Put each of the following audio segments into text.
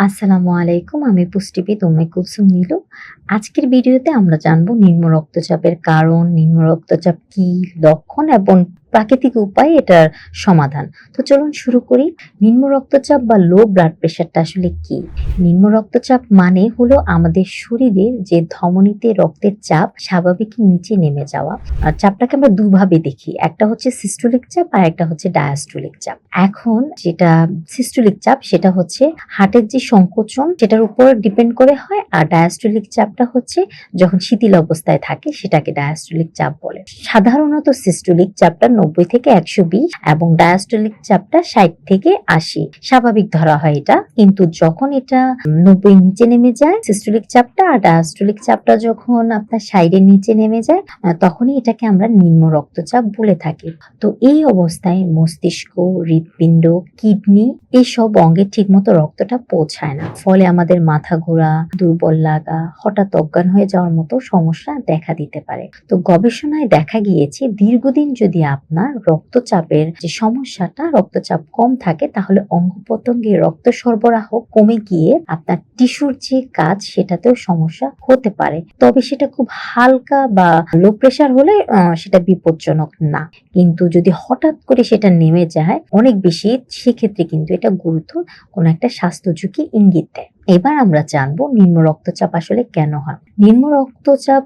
আসসালামু আলাইকুম। আমি পুষ্টিবিদ উম্মে কুলসুম নীলু। আজকের ভিডিওতে আমরা জানবো নিম্ন রক্তচাপের কারণ, নিম্ন রক্তচাপ কি, লক্ষণ এবং প্রাকৃতিক উপায় এটার সমাধান। তো চলুন শুরু করি। নিম্ন রক্তচাপ বা লো ব্লাড প্রেশারটা আসলে কি? নিম্ন রক্তচাপ মানে হলো আমাদের শরীরের যে ধমনীতে রক্তের চাপ স্বাভাবিক নিচে নেমে যাওয়া। আর চাপটাকে আমরা দুভাবে দেখি। একটা হচ্ছে সিস্টোলিক চাপ আর একটা হচ্ছে ডায়াস্টোলিক চাপ। এখন যেটা সিস্টোলিক চাপ সেটা হচ্ছে হার্টের যে সংকোচন সেটার উপর ডিপেন্ড করে হয়, আর ডায়াস্টোলিক চাপটা হচ্ছে যখন শিথিল অবস্থায় থাকে সেটাকে ডায়াস্টোলিক চাপ বলে। সাধারণত সিস্টোলিক চাপটা 90 থেকে 120 এবং ডায়াস্টোলিক চাপটা 60 থেকে 80 স্বাভাবিক ধরা হয় এটা। কিন্তু যখন এটা 90 নিচে নেমে যায় সিস্টোলিক চাপটা, আর ডায়াস্টোলিক চাপটা যখন আপনার 60 এর নিচে নেমে যায় তখনই এটাকে আমরা নিম্ন রক্তচাপ বলে থাকি। তো এই অবস্থায় মস্তিষ্ক, হৃৎপিণ্ড, কিডনি এসব অঙ্গে ঠিকমতো রক্তটা পৌঁছায় না, ফলে আমাদের মাথা ঘোরা, দুর্বল লাগা, হঠাৎ অজ্ঞান হয়ে যাওয়ার মতো সমস্যা দেখা দিতে পারে। তো গবেষণায় দেখা গিয়েছে দীর্ঘদিন যদি আপনার রক্তচাপের যে সমস্যাটা, রক্তচাপ কম থাকে তাহলে অঙ্গ প্রত্যঙ্গে রক্ত সরবরাহ কমে গিয়ে আপনার টিস্যুর যে কাজ সেটাতেও সমস্যা হতে পারে। তবে সেটা খুব হালকা বা লো প্রেশার হলে সেটা বিপজ্জনক না, কিন্তু যদি হঠাৎ করে সেটা নেমে যায় অনেক বেশি, সেক্ষেত্রে কিন্তু এটা গুরুতর কোনো একটা স্বাস্থ্য ঝুঁকি ইঙ্গিত দেয়। এবার আমরা জানবো নিম্ন রক্তচাপ আসলে কেন হয়। নিম্ন রক্তচাপ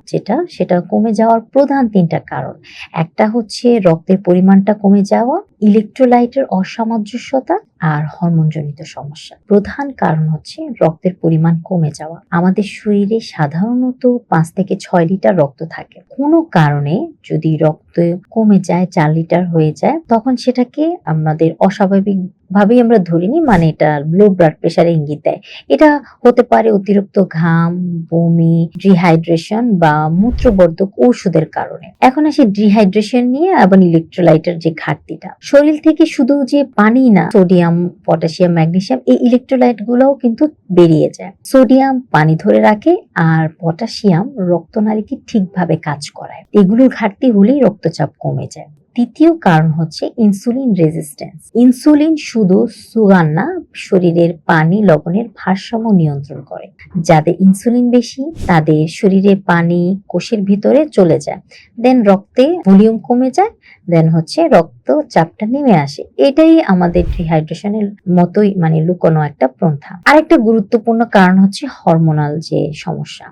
সেটা কমে যাওয়ার প্রধান 3টা কারণ। একটা হচ্ছে রক্তের পরিমাণটা কমে যাওয়া, ইলেকট্রোলাইটের অসামঞ্জস্যতা আর হরমোনজনিত সমস্যা। প্রধান কারণ হচ্ছে রক্তের পরিমাণ কমে যাওয়া। আমাদের শরীরে সাধারণত 5 থেকে 6 লিটার রক্ত থাকে। কোনো কারণে যদি রক্ত কমে যায়, 4 লিটার হয়ে যায়, তখন সেটাকে আমাদের অস্বাভাবিক ভাবেই আমরা ধরে নিই, মানে এটা লো ব্লাড প্রেশারে ইঙ্গিত দেয়। এটা হতে পারে অতিরিক্ত ঘাম, বমি, ডিহাইড্রেশন বা মূত্রবর্ধক ঔষধের কারণে। এখন আসি ডিহাইড্রেশন নিয়ে এবং ইলেকট্রোলাইটের যে ঘাটতিটা। শরীর থেকে শুধু যে পানি না, সোডিয়াম, পটাশিয়াম, ম্যাগনেসিয়াম এই ইলেকট্রোলাইট গুলোও কিন্তু বেরিয়ে যায়। সোডিয়াম পানি ধরে রাখে আর পটাশিয়াম রক্তনালীকে ঠিকভাবে কাজ করায়। এগুলোর ঘাটতি হলেই রক্তচাপ কমে যায়। তৃতীয় কারণ হচ্ছে ইনসুলিন রেজিস্ট্যান্স। ইনসুলিন শুধু সুগার না, শরীরের পানি লবণের ভারসাম্য নিয়ন্ত্রণ করে। যাদের ইনসুলিন বেশি তাদের শরীরে পানি কোষের ভিতরে চলে যায়, দেন রক্তে ভলিউম কমে যায়, দেন হচ্ছে রক্তচাপটা নেমে আসে। এটাই আমাদের ডিহাইড্রেশনের মতোই, মানে লুকোনো একটা প্রথা। আরেকটা গুরুত্বপূর্ণ কারণ হচ্ছে হরমোনাল যে সমস্যা।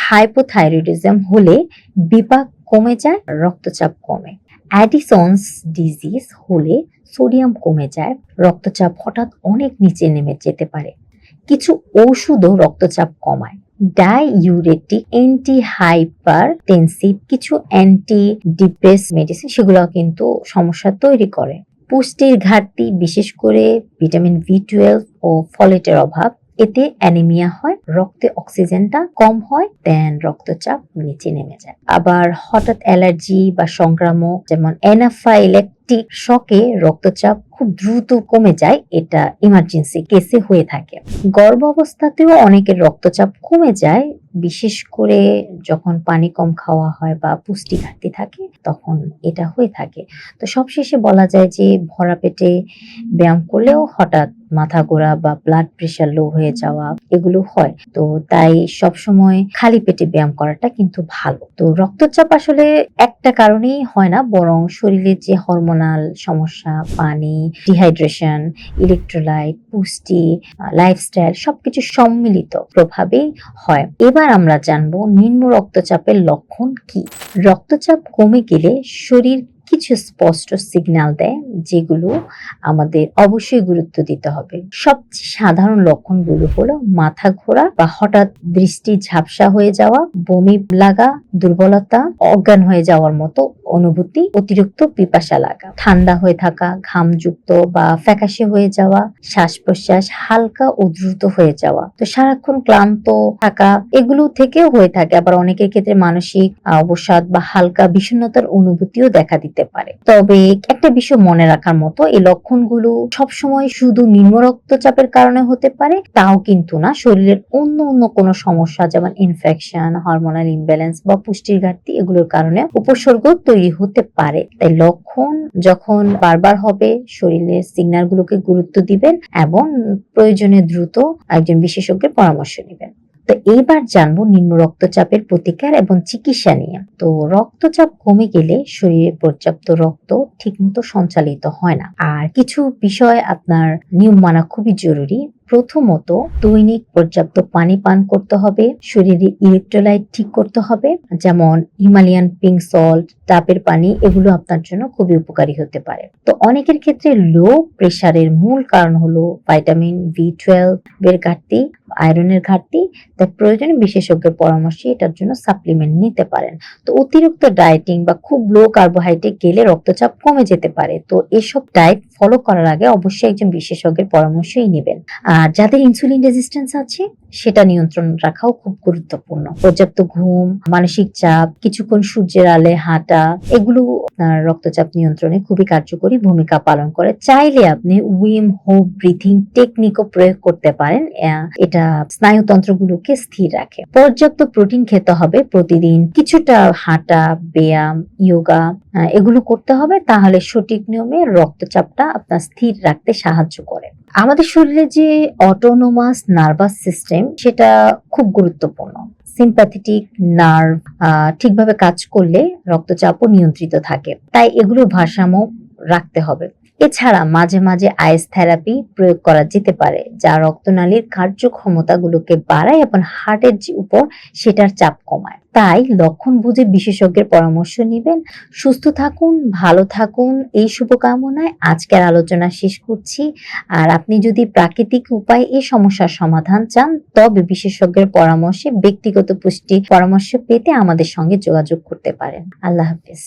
হাইপোথাইরয়েডিজম হলে বিপাক কমে যায়, রক্তচাপ কমে। অ্যাডিসনস ডিজিজ হলে সোডিয়াম কমে যায়, রক্তচাপ হঠাৎ অনেক নিচে নেমে যেতে পারে। কিছু ঔষধও রক্তচাপ কমায়। ডাইউরেটিক, অ্যান্টি হাইপারটেনসিভ, কিছু অ্যান্টি ডিপ্রেস মেডিসিন সেগুলো কিন্তু সমস্যা তৈরি করে। পুষ্টির ঘাটতি, বিশেষ করে ভিটামিন B12 ও ফলেটের অভাব, এতে অ্যানিমিয়া হয়, রক্তে অক্সিজেনটা কম হয়, দেন রক্তচাপ নিচে নেমে যায়। আবার হঠাৎ অ্যালার্জি বা সংক্রামক যেমন অ্যানাফাইল্যাকটিক শকে রক্তচাপ খুব দ্রুত কমে যায়, এটা ইমার্জেন্সি কেসে হয়ে থাকে। গর্ভাবস্থাতেও অনেকের রক্তচাপ কমে যায়, বিশেষ করে যখন পানি কম খাওয়া হয় বা পুষ্টি ঘাটতি থাকে তখন এটা হয়ে থাকে। তো সবশেষে বলা যায় যে ভরা পেটে ব্যায়াম করলেও হঠাৎ মাথা ঘোরা বা ব্লাড প্রেশার লো হয়ে যাওয়া এগুলো হয়। তো তাই সবসময় খালি পেটে ব্যায়াম করাটা কিন্তু ভালো। তো রক্তচাপ আসলে একটা কারণেই হয় না, বরং শরীরের যে হরমোনাল সমস্যা, পানি, ডিহাইড্রেশন, ইলেকট্রোলাইট, পুষ্টি, লাইফস্টাইল সবকিছু সম্মিলিত প্রভাবেই হয়। এবার আমরা জানবো নিম্ন রক্তচাপের লক্ষণ কি। রক্তচাপ কমে গেলে শরীর কিছু স্পষ্ট সিগন্যাল দেয়, যেগুলো আমাদের অবশ্যই গুরুত্ব দিতে হবে। সবচেয়ে সাধারণ লক্ষণগুলো হলো মাথা ঘোরা বা হঠাৎ দৃষ্টি ঝাপসা হয়ে যাওয়া, বমি লাগা, দুর্বলতা, অজ্ঞান হয়ে যাওয়ার মতো অনুভূতি, অতিরিক্ত পিপাসা লাগা, ঠান্ডা হয়ে থাকা, ঘামযুক্ত বা ফ্যাকাশে হয়ে যাওয়া, শ্বাস প্রশ্বাস হালকা ও দ্রুত হয়ে যাওয়া, তো সারাক্ষণ ক্লান্ত থাকা এগুলো থেকেও হয়ে থাকে। আবার অনেকের ক্ষেত্রে মানসিক অবসাদ বা হালকা বিষণ্ণতার অনুভূতিও দেখা দিতে হতে পারে। তবে একটা বিষয় মনে রাখার মতো, এই লক্ষণগুলো সবসময় শুধু নিম্ন রক্তচাপের কারণে হতে পারে তাও কিন্তু না, শরীরের অন্য অন্য কোনো সমস্যা যেমন ইনফেকশন, হরমোনাল ইমব্যালেন্স বা পুষ্টির ঘাটতি এগুলোর কারণে উপসর্গ তৈরি হতে পারে। তাই লক্ষণ যখন বারবার হবে শরীরের সিগন্যাল গুলোকে গুরুত্ব দিবেন এবং প্রয়োজনে দ্রুত একজন বিশেষজ্ঞের পরামর্শ নেবেন। তো এইবার জানবো নিম্ন রক্তচাপের প্রতিকার এবং চিকিৎসা নিয়ে। তো রক্তচাপ কমে গেলে শরীরে পর্যাপ্ত রক্ত ঠিকমতো সঞ্চালিত হয় না, আর কিছু বিষয় আপনার নিয়ম মানা খুবই জরুরি। প্রথমত, দৈনিক পর্যাপ্ত পানি পান করতে হবে, শরীরে ইলেকট্রোলাইট ঠিক করতে হবে, যেমন হিমালয়ান পিঙ্ক সল্ট, ডাবের পানি, এগুলো আপনার জন্য খুবই উপকারী হতে পারে। তো অনেকের ক্ষেত্রে লো প্রেসারের মূল কারণ হলো ভিটামিন B12 এর ঘাটতি, আয়রনের ঘাটতি। তাই প্রয়োজনে বিশেষজ্ঞের পরামর্শে এটার জন্য সাপ্লিমেন্ট নিতে পারেন। তো অতিরিক্ত ডায়েটিং বা খুব লো কার্বোহাইড্রেট গেলে রক্তচাপ কমে যেতে পারে। তো এসব ডায়েট ফলো করার আগে অবশ্যই একজন বিশেষজ্ঞের পরামর্শই নেবেন। আর যাদের ইনসুলিন রেজিস্ট্যান্স আছে সেটা নিয়ন্ত্রণ রাখাও খুব গুরুত্বপূর্ণ। পর্যাপ্ত ঘুম, মানসিক চাপ, কিছুক্ষণ সূর্যের আলোয় হাঁটা, এগুলো আপনার রক্তচাপ নিয়ন্ত্রণে খুবই কার্যকরী ভূমিকা পালন করে। চাইলে আপনি উইম হোপ ব্রিথিং টেকনিকও প্রয়োগ করতে পারেন। এটা স্নায়ুতন্ত্রগুলোকে স্থির রাখে। পর্যাপ্ত প্রোটিন খেতে হবে প্রতিদিন, কিছুটা হাঁটা, ব্যায়াম, ইয়োগা এগুলো করতে হবে, তাহলে সঠিক নিয়মে রক্তচাপটা আপনার স্থির রাখতে সাহায্য করে। আমাদের শরীরে যে অটোনোমাস নার্ভাস সিস্টেম সেটা খুব গুরুত্বপূর্ণ। সিম্প্যাথেটিক নার্ভ ঠিকভাবে কাজ করলে রক্তচাপও নিয়ন্ত্রিত থাকে, তাই এগুলো ভারসাম্য রাখতে হবে। এছাড়া মাঝে মাঝে আইস থেরাপি প্রয়োগ করা যেতে পারে, যা রক্তনালীর কার্যক্ষমতাগুলোকে বাড়ায় এবং হার্টের উপর সেটার চাপ কমায়। তাই লক্ষণ বুঝে বিশেষজ্ঞের পরামর্শ নেবেন। সুস্থ থাকুন, ভালো থাকুন, এই শুভকামনায় আজকের আলোচনা শেষ করছি। আর আপনি যদি প্রাকৃতিক উপায়ে এই সমস্যার সমাধান চান, তবে বিশেষজ্ঞের পরামর্শে ব্যক্তিগত পুষ্টি পরামর্শ পেতে আমাদের সঙ্গে যোগাযোগ করতে পারেন। আল্লাহ হাফেজ।